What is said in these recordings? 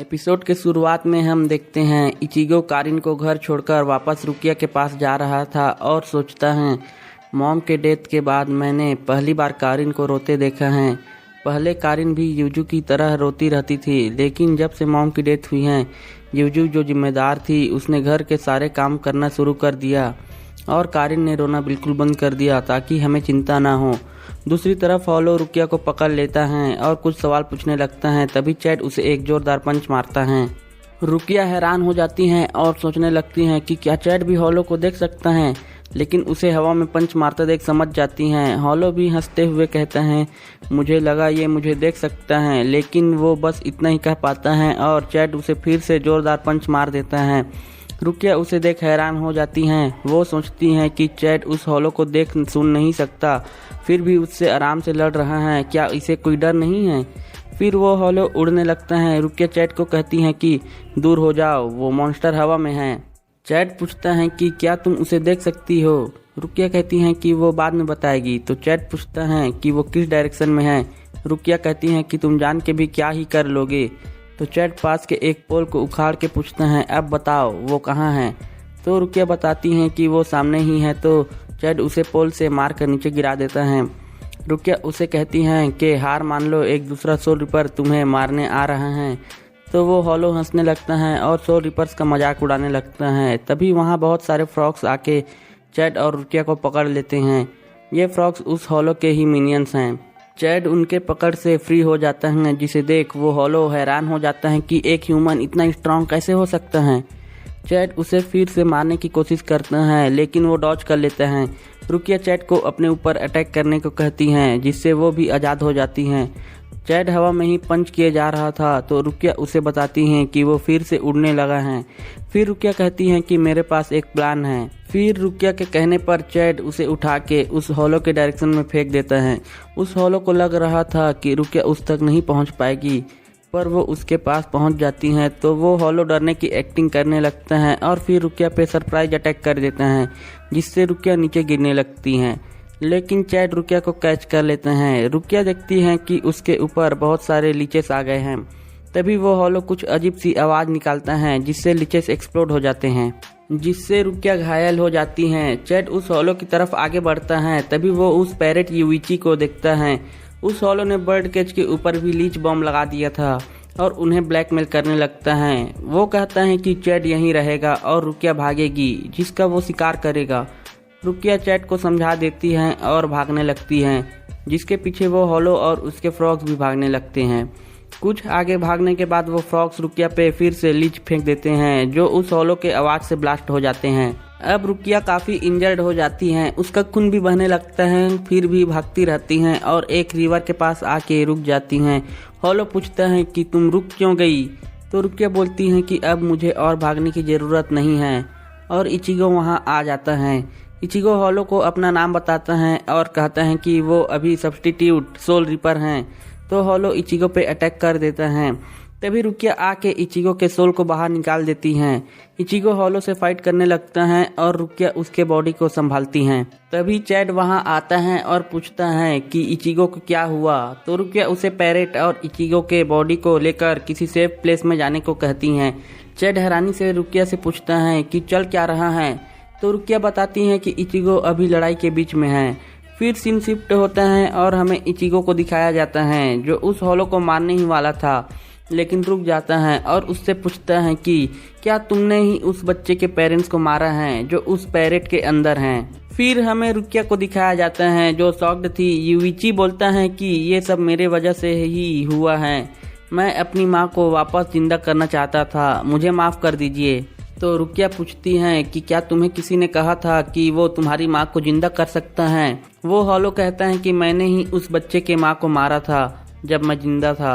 Episode के शुरुआत में हम देखते हैं इचिगो कारिन को घर छोड़कर वापस रुकिया के पास जा रहा था और सोचता है मॉम के डेथ के बाद मैंने पहली बार कारिन को रोते देखा है। पहले कारिन भी यूजू की तरह रोती रहती थी, लेकिन जब से मॉम की डेथ हुई है यूजू जो जिम्मेदार थी उसने घर के सारे काम करना शुरू कर दिया और कारिन ने रोना बिल्कुल बंद कर दिया ताकि हमें चिंता ना हो। दूसरी तरफ हॉलो रुकिया को पकड़ लेता है और कुछ सवाल पूछने लगता है। तभी चैट उसे एक जोरदार पंच मारता है। रुकिया हैरान हो जाती है और सोचने लगती है कि क्या चैट भी हॉलो को देख सकता है, लेकिन उसे हवा में पंच मारता देख समझ जाती हैं। हॉलो भी हंसते हुए कहता है मुझे लगा ये मुझे देख सकता है, लेकिन वो बस इतना ही कह पाता है और चैट उसे फिर से जोरदार पंच मार देता है। रुकिया उसे देख हैरान हो जाती हैं। वो सोचती हैं कि चैट उस हॉलो को देख सुन नहीं सकता, फिर भी उससे आराम से लड़ रहा है, क्या इसे कोई डर नहीं है। फिर वो हॉलो उड़ने लगता है। रुकिया चैट को कहती हैं कि दूर हो जाओ, वो मॉन्स्टर हवा में है। चैट पूछता है कि क्या तुम उसे देख सकती हो। रुकिया कहती हैं कि वो बाद में बताएगी। तो चैट पूछता है कि वो किस डायरेक्शन में है। रुकिया कहती हैं कि तुम जान के भी क्या ही कर लोगे। तो चैट पास के एक पोल को उखाड़ के पूछता है अब बताओ वो कहाँ है। तो रुकिया बताती हैं कि वो सामने ही है। तो चैट उसे पोल से मार कर नीचे गिरा देता है। रुकिया उसे कहती हैं कि हार मान लो, एक दूसरा सोल रिपर तुम्हें मारने आ रहा है। तो वो हॉलो हंसने लगता है और सोल रिपर्स का मजाक उड़ाने लगता है। तभी वहाँ बहुत सारे फ्रॉक्स आके चैट और रुकिया को पकड़ लेते हैं। ये फ्रॉक्स उस हॉलो के ही मिनियंस हैं। चैट उनके पकड़ से फ्री हो जाता है, जिसे देख वो हॉलो हैरान हो जाता है कि एक ह्यूमन इतना स्ट्रांग कैसे हो सकता है। चैट उसे फिर से मारने की कोशिश करता है, लेकिन वो डॉज कर लेता है। रुकिया चैट को अपने ऊपर अटैक करने को कहती हैं, जिससे वो भी आज़ाद हो जाती हैं। चैट हवा में ही पंच किए जा रहा था, तो रुकिया उसे बताती हैं कि वो फिर से उड़ने लगा है। फिर रुकिया कहती हैं कि मेरे पास एक प्लान है। फिर रुकिया के कहने पर चैट उसे उठा के उस हॉलो के डायरेक्शन में फेंक देता है। उस हॉलो को लग रहा था कि रुकिया उस तक नहीं पहुंच पाएगी, पर वो उसके पास पहुंच जाती है। तो वो हॉलो डरने की एक्टिंग करने लगता है और फिर रुकिया पे सरप्राइज अटैक कर देता है, जिससे रुकिया नीचे गिरने लगती हैं। लेकिन चैट रुकिया को कैच कर लेते हैं। रुकिया देखती हैं कि उसके ऊपर बहुत सारे लीचेस आ गए हैं। तभी वो हॉलो कुछ अजीब सी आवाज़ निकालता है, जिससे लीचेस एक्सप्लोड हो जाते हैं, जिससे रुकिया घायल हो जाती हैं। चैट उस हॉलो की तरफ आगे बढ़ता है। तभी वो उस पैरेट युइची को देखता है। उस हॉलो ने बर्ड केज के ऊपर भी लीच बॉम्ब लगा दिया था और उन्हें ब्लैकमेल करने लगता है। वो कहता है कि चैट यहीं रहेगा और रुकिया भागेगी, जिसका वो शिकार करेगा। रुकिया चैट को समझा देती हैं और भागने लगती हैं, जिसके पीछे वो हॉलो और उसके फ्रॉक्स भी भागने लगते हैं। कुछ आगे भागने के बाद वो फ्रॉक्स रुकिया पे फिर से लीच फेंक देते हैं, जो उस हॉलो के आवाज़ से ब्लास्ट हो जाते हैं। अब रुकिया काफ़ी इंजर्ड हो जाती हैं, उसका खून भी बहने लगता है, फिर भी भागती रहती हैं और एक रिवर के पास आके रुक जाती हैं। हॉलो पूछता है कि तुम रुक क्यों गई। तो रुकिया बोलती हैं कि अब मुझे और भागने की ज़रूरत नहीं है। और इचिगो वहाँ आ जाता है। इचिगो हॉलो को अपना नाम बताता है और कहता है कि वो अभी सब्स्टिट्यूट सोल रिपर हैं। तो हॉलो इचिगो पे अटैक कर देता है। तभी रुकिया आके इचिगो के सोल को बाहर निकाल देती हैं। इचिगो हॉलो से फाइट करने लगता है और रुकिया उसके बॉडी को संभालती हैं। तभी चैट वहां आता है और पूछता है कि इचिगो को क्या हुआ। तो रुकिया उसे पैरेट और इचिगो के बॉडी को लेकर किसी सेफ प्लेस में जाने को कहती हैं। चैट हैरानी से रुकिया से पूछता है कि चल क्या रहा है। तो रुकिया बताती हैं कि इचिगो अभी लड़ाई के बीच में है। फिर सीन शिफ्ट होता है और हमें इचिगो को दिखाया जाता है, जो उस हॉलो को मारने ही वाला था, लेकिन रुक जाता है और उससे पूछता है कि क्या तुमने ही उस बच्चे के पेरेंट्स को मारा है जो उस पैरेट के अंदर हैं। फिर हमें रुकिया को दिखाया जाता है, जो शॉक्ड थी। युइची बोलता है कि ये सब मेरे वजह से ही हुआ है, मैं अपनी माँ को वापस जिंदा करना चाहता था, मुझे माफ़ कर दीजिए। तो रुकिया पूछती हैं कि क्या तुम्हें किसी ने कहा था कि वो तुम्हारी माँ को जिंदा कर सकता है। वो हॉलो कहता है कि मैंने ही उस बच्चे के माँ को मारा था जब मैं जिंदा था।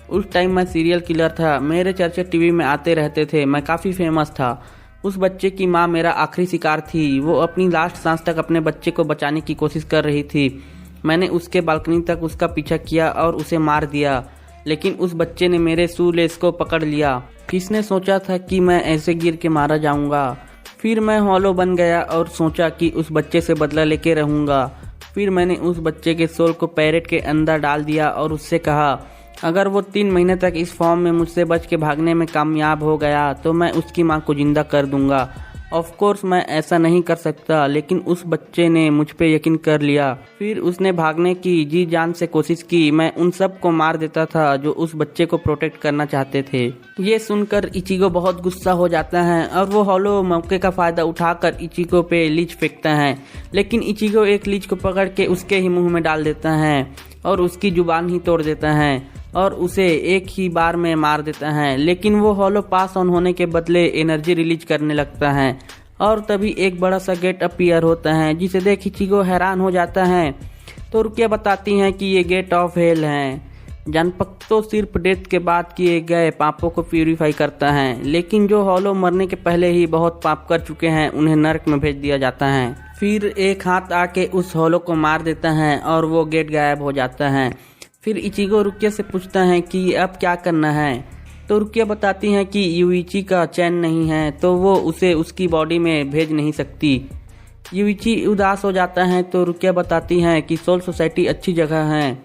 उस टाइम मैं सीरियल किलर था, मेरे चर्चे टीवी में आते रहते थे, मैं काफ़ी फेमस था। उस बच्चे की माँ मेरा आखिरी शिकार थी। वो अपनी लास्ट सांस तक अपने बच्चे को बचाने की कोशिश कर रही थी। मैंने उसके बालकनी तक उसका पीछा किया और उसे मार दिया, लेकिन उस बच्चे ने मेरे शू लेस को पकड़ लिया। किसने सोचा था कि मैं ऐसे गिर के मारा जाऊंगा। फिर मैं हॉलो बन गया और सोचा कि उस बच्चे से बदला लेके रहूंगा। फिर मैंने उस बच्चे के सोल को पैरेट के अंदर डाल दिया और उससे कहा अगर वो 3 महीने तक इस फॉर्म में मुझसे बच के भागने में कामयाब हो गया तो मैं उसकी माँ को जिंदा कर दूंगा। ऑफ कोर्स मैं ऐसा नहीं कर सकता, लेकिन उस बच्चे ने मुझ पे यकीन कर लिया। फिर उसने भागने की जी जान से कोशिश की। मैं उन सब को मार देता था जो उस बच्चे को प्रोटेक्ट करना चाहते थे। ये सुनकर इचिगो बहुत गुस्सा हो जाता है और वो होलो मौके का फायदा उठाकर इचिगो पे लीच फेंकता है, लेकिन इचिगो एक लीच को पकड़ के उसके ही मुंह में डाल देता है और उसकी जुबान ही तोड़ देता है और उसे एक ही बार में मार देता है। लेकिन वो होलो पास ऑन होने के बदले एनर्जी रिलीज करने लगता है और तभी एक बड़ा सा गेट अपीयर होता है, जिसे देख इचिगो हैरान हो जाता है। तो रुकिया बताती हैं कि ये गेट ऑफ हेल है। जानपक तो सिर्फ डेथ के बाद किए गए पापों को प्यूरिफाई करता है, लेकिन जो होलो मरने के पहले ही बहुत पाप कर चुके हैं उन्हें नरक में भेज दिया जाता है। फिर एक हाथ आके उस होलो को मार देता है और वो गेट गायब हो जाता है। फिर इचिगो रुकिया से पूछता है कि अब क्या करना है। तो रुकिया बताती हैं कि यूइची का चैन नहीं है तो वो उसे उसकी बॉडी में भेज नहीं सकती। यूइची उदास हो जाता है तो रुकिया बताती हैं कि सोल सोसाइटी अच्छी जगह है।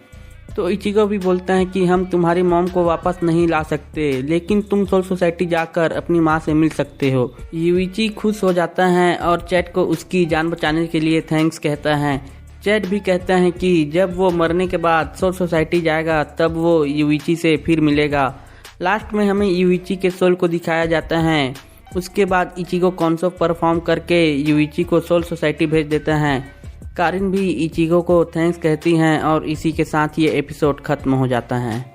तो इचिगो भी बोलता है कि हम तुम्हारी मॉम को वापस नहीं ला सकते, लेकिन तुम सोल सोसाइटी जाकर अपनी माँ से मिल सकते हो। यूइची खुश हो जाता है और चैट को उसकी जान बचाने के लिए थैंक्स कहता है। चैट भी कहता है कि जब वो मरने के बाद सोल सोसाइटी जाएगा तब वो यूइची से फिर मिलेगा। लास्ट में हमें यूइची के सोल को दिखाया जाता है। उसके बाद इचिगो कॉन्सर्ट परफॉर्म करके यूइची को सोल सोसाइटी भेज देता है। कारिन भी इचिगो को थैंक्स कहती हैं और इसी के साथ ये एपिसोड खत्म हो जाता है।